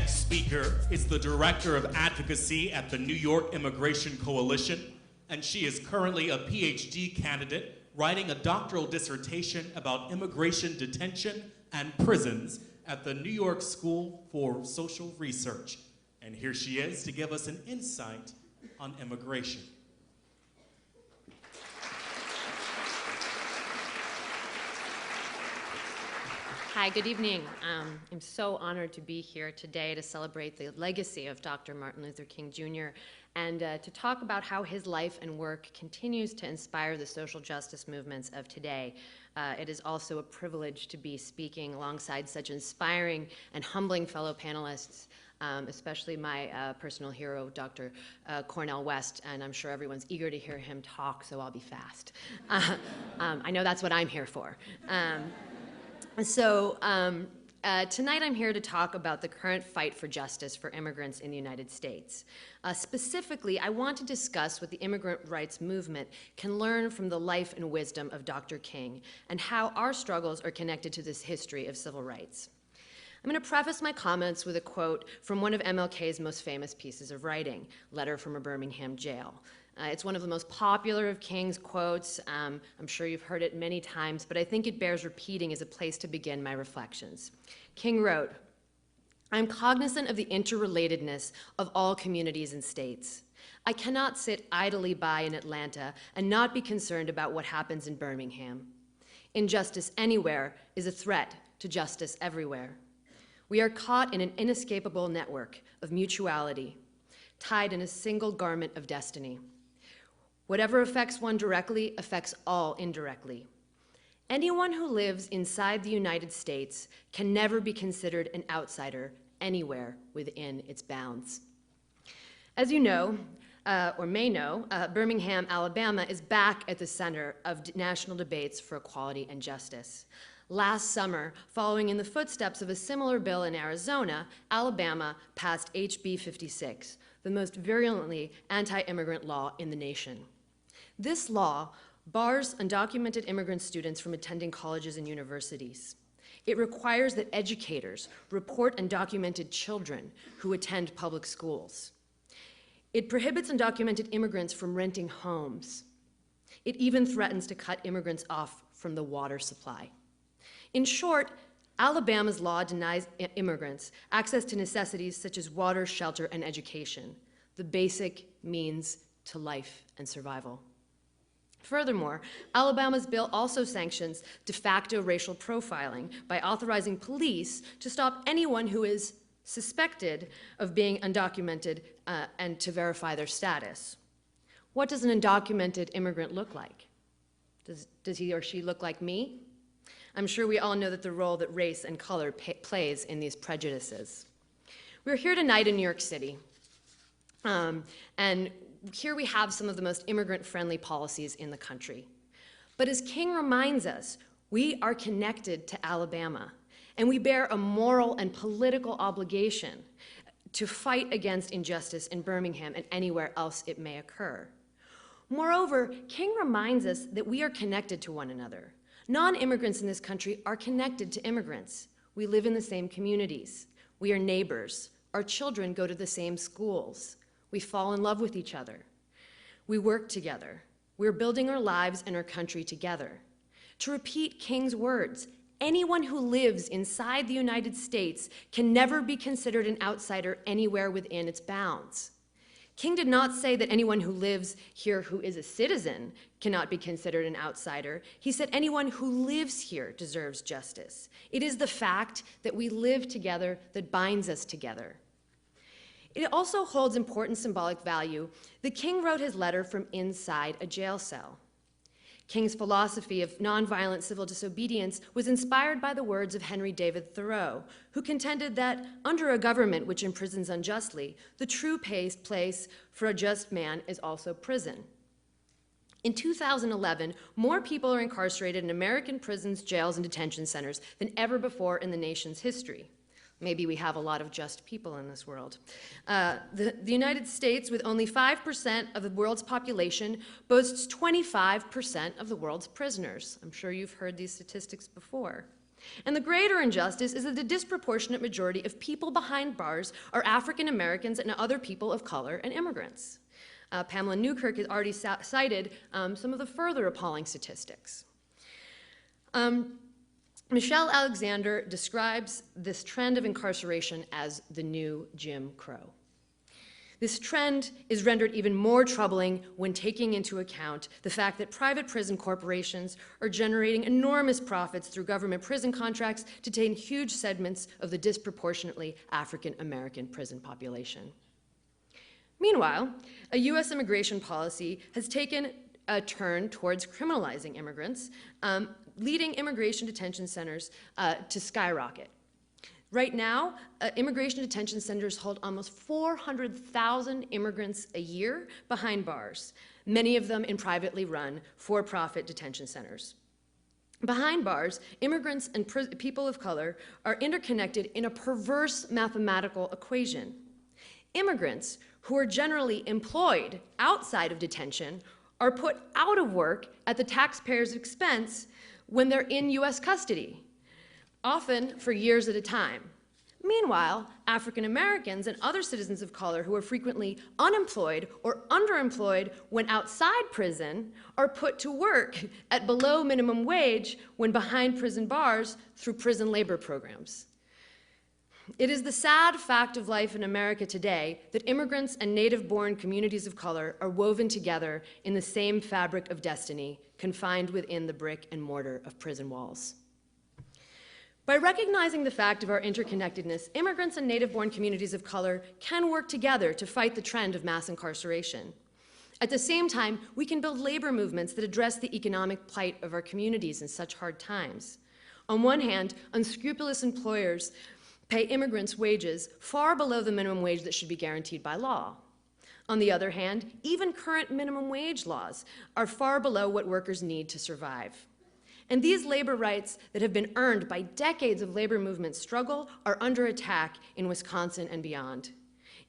next speaker is the Director of Advocacy at the New York Immigration Coalition, and she is currently a PhD candidate writing a doctoral dissertation about immigration detention and prisons at the New York School for Social Research. And here she is to give us an insight on immigration. Hi, good evening. I'm so honored to be here today to celebrate the legacy of Dr. Martin Luther King Jr. and to talk about how his life and work continues to inspire the social justice movements of today. It is also a privilege to be speaking alongside such inspiring and humbling fellow panelists, especially my personal hero, Dr. Cornel West, and I'm sure everyone's eager to hear him talk, so I'll be fast. I know that's what I'm here for. Tonight I'm here to talk about the current fight for justice for immigrants in the United States. Specifically, I want to discuss what the immigrant rights movement can learn from the life and wisdom of Dr. King and how our struggles are connected to this history of civil rights. I'm going to preface my comments with a quote from one of MLK's most famous pieces of writing, Letter from a Birmingham Jail. It's one of the most popular of King's quotes. I'm sure you've heard it many times, but I think it bears repeating as a place to begin my reflections. King wrote, "I'm cognizant of the interrelatedness of all communities and states. I cannot sit idly by in Atlanta and not be concerned about what happens in Birmingham. Injustice anywhere is a threat to justice everywhere. We are caught in an inescapable network of mutuality, tied in a single garment of destiny. Whatever affects one directly affects all indirectly. Anyone who lives inside the United States can never be considered an outsider anywhere within its bounds." As you know, or may know, Birmingham, Alabama is back at the center of national debates for equality and justice. Last summer, following in the footsteps of a similar bill in Arizona, Alabama passed HB 56, the most virulently anti-immigrant law in the nation. This law bars undocumented immigrant students from attending colleges and universities. It requires that educators report undocumented children who attend public schools. It prohibits undocumented immigrants from renting homes. It even threatens to cut immigrants off from the water supply. In short, Alabama's law denies immigrants access to necessities such as water, shelter, and education, the basic means to life and survival. Furthermore, Alabama's bill also sanctions de facto racial profiling by authorizing police to stop anyone who is suspected of being undocumented and to verify their status. What does an undocumented immigrant look like? Does he or she look like me? I'm sure we all know that the role that race and color plays in these prejudices. We're here tonight in New York City, and here we have some of the most immigrant-friendly policies in the country. But as King reminds us, we are connected to Alabama, and we bear a moral and political obligation to fight against injustice in Birmingham and anywhere else it may occur. Moreover, King reminds us that we are connected to one another. Non-immigrants in this country are connected to immigrants. We live in the same communities. We are neighbors. Our children go to the same schools. We fall in love with each other. We work together. We're building our lives and our country together. To repeat King's words, anyone who lives inside the United States can never be considered an outsider anywhere within its bounds. King did not say that anyone who lives here who is a citizen cannot be considered an outsider. He said anyone who lives here deserves justice. It is the fact that we live together that binds us together. It also holds important symbolic value that King wrote his letter from inside a jail cell. King's philosophy of nonviolent civil disobedience was inspired by the words of Henry David Thoreau, who contended that under a government which imprisons unjustly, the true place for a just man is also prison. In 2011, more people are incarcerated in American prisons, jails, and detention centers than ever before in the nation's history. Maybe we have a lot of just people in this world. The United States, with only 5% of the world's population, boasts 25% of the world's prisoners. I'm sure you've heard these statistics before. And the greater injustice is that the disproportionate majority of people behind bars are African Americans and other people of color and immigrants. Pamela Newkirk has already cited some of the further appalling statistics. Michelle Alexander describes this trend of incarceration as the new Jim Crow. This trend is rendered even more troubling when taking into account the fact that private prison corporations are generating enormous profits through government prison contracts to take huge segments of the disproportionately African American prison population. Meanwhile, a US immigration policy has taken a turn towards criminalizing immigrants, leading immigration detention centers to skyrocket. Right now, immigration detention centers hold almost 400,000 immigrants a year behind bars, many of them in privately run, for-profit detention centers. Behind bars, immigrants and people of color are interconnected in a perverse mathematical equation. Immigrants who are generally employed outside of detention are put out of work at the taxpayer's expense when they're in US custody, often for years at a time. Meanwhile, African Americans and other citizens of color who are frequently unemployed or underemployed when outside prison are put to work at below minimum wage when behind prison bars through prison labor programs. It is the sad fact of life in America today that immigrants and native-born communities of color are woven together in the same fabric of destiny, confined within the brick and mortar of prison walls. By recognizing the fact of our interconnectedness, immigrants and native-born communities of color can work together to fight the trend of mass incarceration. At the same time, we can build labor movements that address the economic plight of our communities in such hard times. On one hand, unscrupulous employers pay immigrants wages far below the minimum wage that should be guaranteed by law. On the other hand, even current minimum wage laws are far below what workers need to survive. And these labor rights that have been earned by decades of labor movement struggle are under attack in Wisconsin and beyond.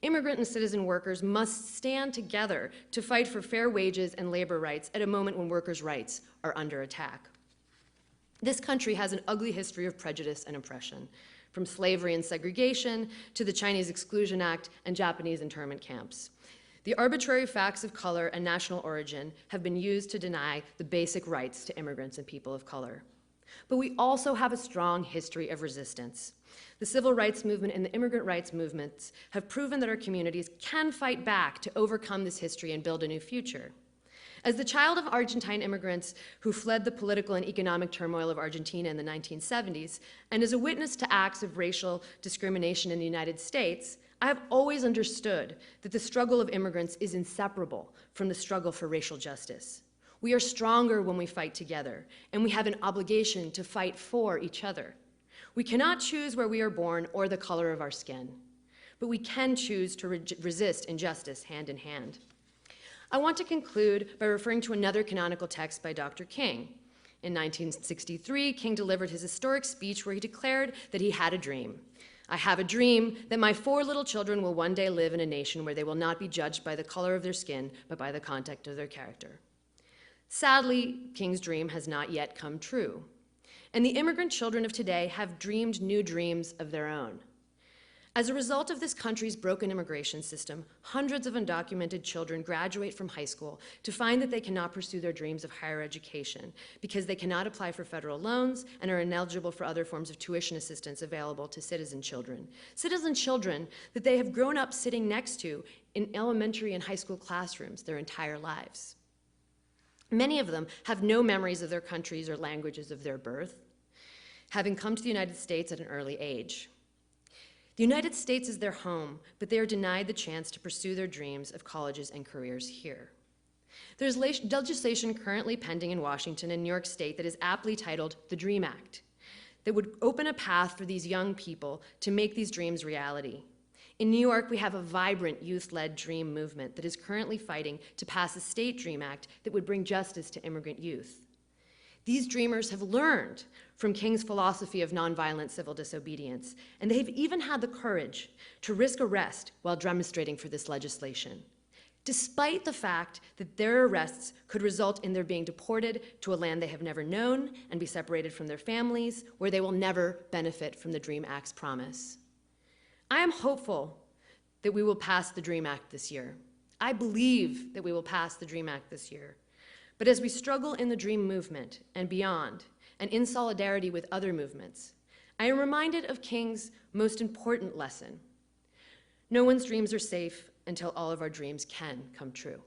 Immigrant and citizen workers must stand together to fight for fair wages and labor rights at a moment when workers' rights are under attack. This country has an ugly history of prejudice and oppression, from slavery and segregation to the Chinese Exclusion Act and Japanese internment camps. The arbitrary facts of color and national origin have been used to deny the basic rights to immigrants and people of color. But we also have a strong history of resistance. The civil rights movement and the immigrant rights movements have proven that our communities can fight back to overcome this history and build a new future. As the child of Argentine immigrants who fled the political and economic turmoil of Argentina in the 1970s, and as a witness to acts of racial discrimination in the United States, I have always understood that the struggle of immigrants is inseparable from the struggle for racial justice. We are stronger when we fight together, and we have an obligation to fight for each other. We cannot choose where we are born or the color of our skin, but we can choose to resist injustice hand in hand. I want to conclude by referring to another canonical text by Dr. King. In 1963, King delivered his historic speech where he declared that he had a dream. I have a dream that my 4 little children will one day live in a nation where they will not be judged by the color of their skin, but by the content of their character. Sadly, King's dream has not yet come true. And the immigrant children of today have dreamed new dreams of their own. As a result of this country's broken immigration system, hundreds of undocumented children graduate from high school to find that they cannot pursue their dreams of higher education because they cannot apply for federal loans and are ineligible for other forms of tuition assistance available to citizen children. Citizen children that they have grown up sitting next to in elementary and high school classrooms their entire lives. Many of them have no memories of their countries or languages of their birth, having come to the United States at an early age. The United States is their home, but they are denied the chance to pursue their dreams of colleges and careers here. There's legislation currently pending in Washington and New York State that is aptly titled the DREAM Act, that would open a path for these young people to make these dreams reality. In New York, we have a vibrant youth-led dream movement that is currently fighting to pass a state DREAM Act that would bring justice to immigrant youth. These dreamers have learned from King's philosophy of nonviolent civil disobedience, and they've even had the courage to risk arrest while demonstrating for this legislation. despite the fact that their arrests could result in their being deported to a land they have never known and be separated from their families, where they will never benefit from the DREAM Act's promise. I am hopeful that we will pass the DREAM Act this year. I believe that we will pass the DREAM Act this year. But as we struggle in the DREAM movement and beyond, and in solidarity with other movements, I am reminded of King's most important lesson. No one's dreams are safe until all of our dreams can come true.